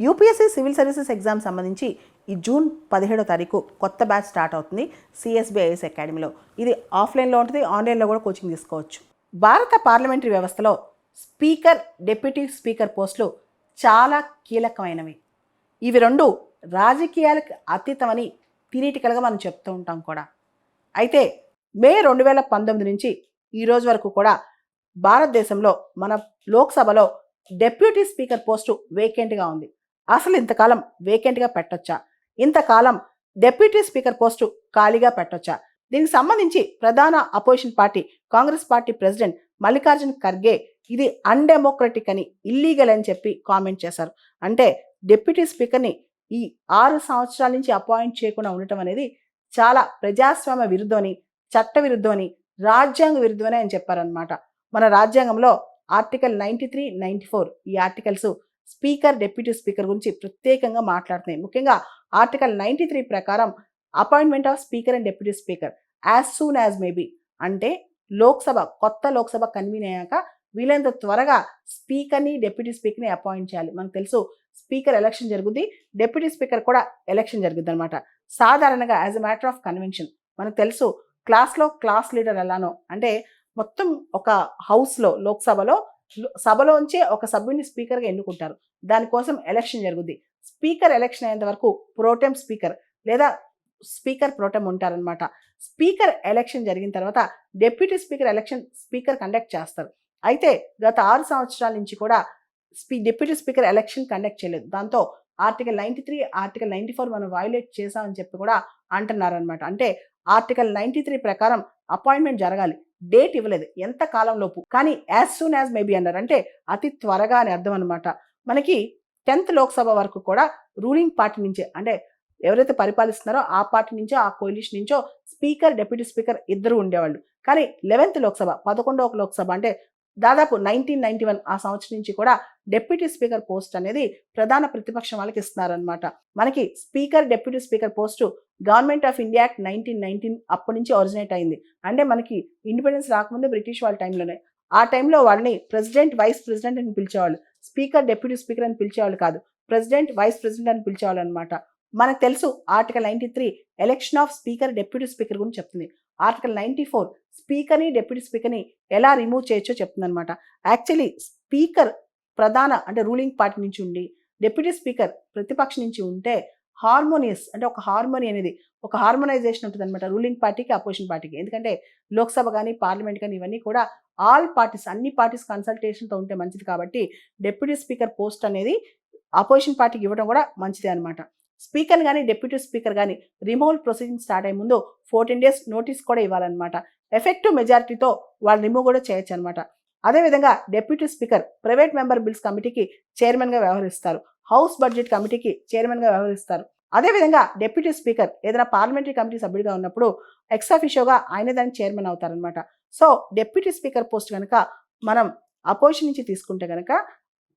UPSC civil services exam సంబంధించి ఈ June 17వ తారీఖు కొత్త బ్యాచ్ స్టార్ట్ అవుతుంది సిఎస్బి ఐఏఎస్ అకాడమీలో. ఇది ఆఫ్లైన్లో ఉంటుంది, ఆన్లైన్లో కూడా కోచింగ్ తీసుకోవచ్చు. భారత పార్లమెంటరీ వ్యవస్థలో స్పీకర్, డిప్యూటీ స్పీకర్ పోస్టులు చాలా కీలకమైనవి. ఇవి రెండు రాజకీయాలకు అతీతమని థియరిటికల్గా మనం చెప్తూ ఉంటాం కూడా. అయితే మే 2019 నుంచి ఈ రోజు వరకు కూడా భారతదేశంలో మన లోక్సభలో డెప్యూటీ స్పీకర్ పోస్టు వేకెంట్గా ఉంది. అసలు ఇంతకాలం వేకెంట్గా పెట్టొచ్చా? ఇంతకాలం డెప్యూటీ స్పీకర్ పోస్టు ఖాళీగా పెట్టొచ్చా? దీనికి సంబంధించి ప్రధాన opposition party Congress party president Mallikarjun Kharge ఇది అన్డెమోక్రటిక్ అని, ఇల్లీగల్ అని చెప్పి కామెంట్ చేశారు. అంటే డిప్యూటీ స్పీకర్ని ఈ 6 సంవత్సరాల నుంచి అపాయింట్ చేయకుండా ఉండటం అనేది చాలా ప్రజాస్వామ్య విరుద్ధమని, చట్ట విరుద్ధమని, రాజ్యాంగ విరుద్ధమని ఆయన చెప్పారనమాట. మన రాజ్యాంగంలో ఆర్టికల్ 93, 94 ఈ ఆర్టికల్స్ స్పీకర్, డిప్యూటీ స్పీకర్ గురించి ప్రత్యేకంగా మాట్లాడుతున్నాయి. ముఖ్యంగా ఆర్టికల్ 93 ప్రకారం appointment of speaker and deputy speaker as soon as maybe, అంటే కొత్త లోక్సభ కన్వీన్ అయ్యాక వీలైనంత త్వరగా స్పీకర్ని, డిప్యూటీ స్పీకర్ని అపాయింట్ చేయాలి. మనకు తెలుసు స్పీకర్ ఎలక్షన్ జరుగుద్ది, డిప్యూటీ స్పీకర్ కూడా ఎలక్షన్ జరుగుద్ది అనమాట. సాధారణంగా as a matter of convention మనకు తెలుసు క్లాస్ లీడర్ ఎలానో, అంటే మొత్తం ఒక హౌస్లో, లోక్సభలో సభలోంచే ఒక సభ్యుని స్పీకర్గా ఎన్నుకుంటారు. దానికోసం ఎలక్షన్ జరుగుద్ది. స్పీకర్ ఎలక్షన్ అయ్యేంత వరకు ప్రోటెం స్పీకర్ లేదా స్పీకర్ ప్రోటెం ఉంటారనమాట. స్పీకర్ ఎలక్షన్ జరిగిన తర్వాత deputy speaker election speaker conduct చేస్తారు. అయితే గత 6 సంవత్సరాల నుంచి కూడా డిప్యూటీ స్పీకర్ ఎలక్షన్ కండక్ట్ చేయలేదు. దాంతో ఆర్టికల్ 93, ఆర్టికల్ 94 మనం వయోలేట్ చేశామని చెప్పి కూడా అంటున్నారనమాట. అంటే ఆర్టికల్ 93 ప్రకారం అపాయింట్మెంట్ జరగాలి, డేట్ ఇవ్వలేదు, ఎంత కాలంలోపు, కానీ యాజ్ సూన్ యాజ్ మేబీ అన్నారు. అంటే అతి త్వరగా అని అర్థం అనమాట. మనకి 10th లోక్సభ వరకు కూడా రూలింగ్ పార్టీ నుంచే, అంటే ఎవరైతే పరిపాలిస్తున్నారో ఆ పార్టీ నుంచో, ఆ కోalition నుంచో స్పీకర్, డిప్యూటీ స్పీకర్ ఇద్దరు ఉండేవాళ్ళు. కానీ 11th లోక్సభ, 11వ లోక్సభ, అంటే దాదాపు 1991 ఆ సంవత్సరం నుంచి కూడా డిప్యూటీ స్పీకర్ పోస్ట్ అనేది ప్రధాన ప్రతిపక్షం వాళ్ళకి ఇస్తున్నారనమాట. మనకి speaker, deputy speaker post government of India act 1919 అప్పటి నుంచి ఒరిజినేట్ అయింది. అంటే మనకి ఇండిపెండెన్స్ రాకముందే బ్రిటిష్ వాళ్ళ టైంలోనే. ఆ టైంలో వాళ్ళని ప్రెసిడెంట్, వైస్ ప్రెసిడెంట్ అని పిలిచేవాళ్ళు. స్పీకర్, డిప్యూటీ స్పీకర్ అని పిలిచేవాళ్ళు కాదు, ప్రెసిడెంట్, వైస్ ప్రెసిడెంట్ అని పిలిచేవాళ్ళు అనమాట. మనకు తెలుసు article 93 election of speaker, deputy speaker గురించి చెప్తుంది. ఆర్టికల్ 94 స్పీకర్ని, డిప్యూటీ స్పీకర్ని ఎలా రిమూవ్ చేయొచ్చో చెప్తుంది అనమాట. యాక్చువల్లీ స్పీకర్ అంటే రూలింగ్ పార్టీ నుంచి ఉండి, డిప్యూటీ స్పీకర్ ప్రతిపక్షం నుంచి ఉంటే హార్మోనియస్, అంటే ఒక హార్మోని అనేది, ఒక హార్మోనైజేషన్ ఉంటుంది అనమాట రూలింగ్ పార్టీకి, అపోజిషన్ పార్టీకి. ఎందుకంటే లోక్సభ కానీ, పార్లమెంట్ కానీ ఇవన్నీ కూడా అన్ని పార్టీస్ కన్సల్టేషన్తో ఉంటే మంచిది. కాబట్టి డిప్యూటీ స్పీకర్ పోస్ట్ అనేది అపోజిషన్ పార్టీకి ఇవ్వడం కూడా మంచిదే అనమాట. స్పీకర్ కానీ, డిప్యూటీ స్పీకర్ కానీ రిమూవల్ ప్రొసీడింగ్ స్టార్ట్ అయ్యే ముందు 14 days నోటీస్ కూడా ఇవ్వాలన్నమాట. ఎఫెక్టివ్ మెజారిటీతో వాళ్ళు రిమూవ్ కూడా చేయొచ్చు అనమాట. అదేవిధంగా deputy speaker private member bills కమిటీకి చైర్మన్గా వ్యవహరిస్తారు, హౌస్ బడ్జెట్ కమిటీకి చైర్మన్గా వ్యవహరిస్తారు. అదేవిధంగా డిప్యూటీ స్పీకర్ ఏదైనా పార్లమెంటరీ కమిటీ సభ్యుడిగా ఉన్నప్పుడు ఎక్స్ అఫిషియోగా ఆయనే దానికి చైర్మన్ అవుతారనమాట. సో డిప్యూటీ స్పీకర్ పోస్ట్ కనుక మనం అపోజిషన్ నుంచి తీసుకుంటే కనుక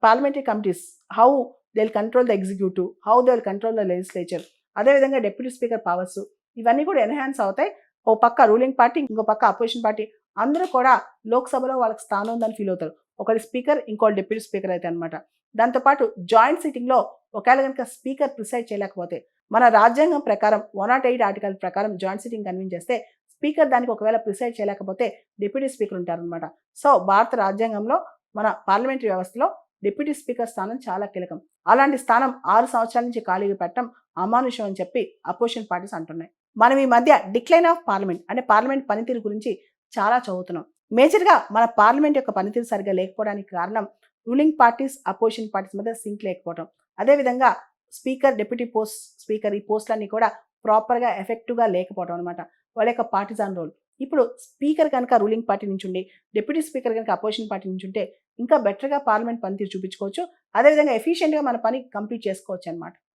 parliamentary committees how they will control the executive, how they will control the legislature, అదేవిధంగా డిప్యూటీ స్పీకర్ పవర్స్ ఇవన్నీ కూడా ఎన్హాన్స్ అవుతాయి. ఓ పక్క రూలింగ్ పార్టీ, ఇంకో పక్క అపోజిషన్ పార్టీ అందరూ కూడా లోక్సభలో వాళ్ళకి స్థానం ఉందని ఫీల్ అవుతారు. ఒకటి స్పీకర్, ఇంకోటి డిప్యూటీ స్పీకర్ అయితే అనమాట. దాంతోపాటు జాయింట్ సిట్టింగ్లో ఒకవేళ కనుక స్పీకర్ ప్రిసైడ్ చేయలేకపోతే, మన రాజ్యాంగం ప్రకారం 108 ఆర్టికల్ ప్రకారం జాయింట్ సిట్టింగ్ కన్వీన్ చేస్తే స్పీకర్ దానికి ఒకవేళ ప్రిసైడ్ చేయలేకపోతే డిప్యూటీ స్పీకర్ ఉంటారనమాట. సో భారత రాజ్యాంగంలో మన పార్లమెంటరీ వ్యవస్థలో డిప్యూటీ స్పీకర్ స్థానం చాలా కీలకం. అలాంటి స్థానం 6 సంవత్సరాల నుంచి ఖాళీగా పెట్టడం అమానుషం అని చెప్పి అపోజిషన్ పార్టీస్ అంటున్నాయి. మనం ఈ మధ్య డిక్లైన్ ఆఫ్ పార్లమెంట్, అంటే పార్లమెంట్ పనితీరు గురించి చాలా చదువుతున్నాం. మేజర్గా మన పార్లమెంట్ యొక్క పనితీరు సరిగ్గా లేకపోవడానికి కారణం రూలింగ్ పార్టీస్, అపోజిషన్ పార్టీస్ మధ్య సింక్ లేకపోవడం. అదేవిధంగా స్పీకర్, డిప్యూటీ స్పీకర్ ఈ పోస్టులన్నీ కూడా ప్రాపర్గా ఎఫెక్టివ్గా లేకపోవడం అనమాట, వాళ్ళ యొక్క పార్టిజాన్ రోల్. ఇప్పుడు స్పీకర్ కనుక రూలింగ్ పార్టీ నుంచి ఉండి, డిప్యూటీ స్పీకర్ కనుక అపోజిషన్ పార్టీ నుంచి ఉంటే ఇంకా బెటర్గా పార్లమెంట్ పనితీరు చూపించుకోవచ్చు. అదేవిధంగా ఎఫిషియెంట్గా మన పని కంప్లీట్ చేసుకోవచ్చు అనమాట.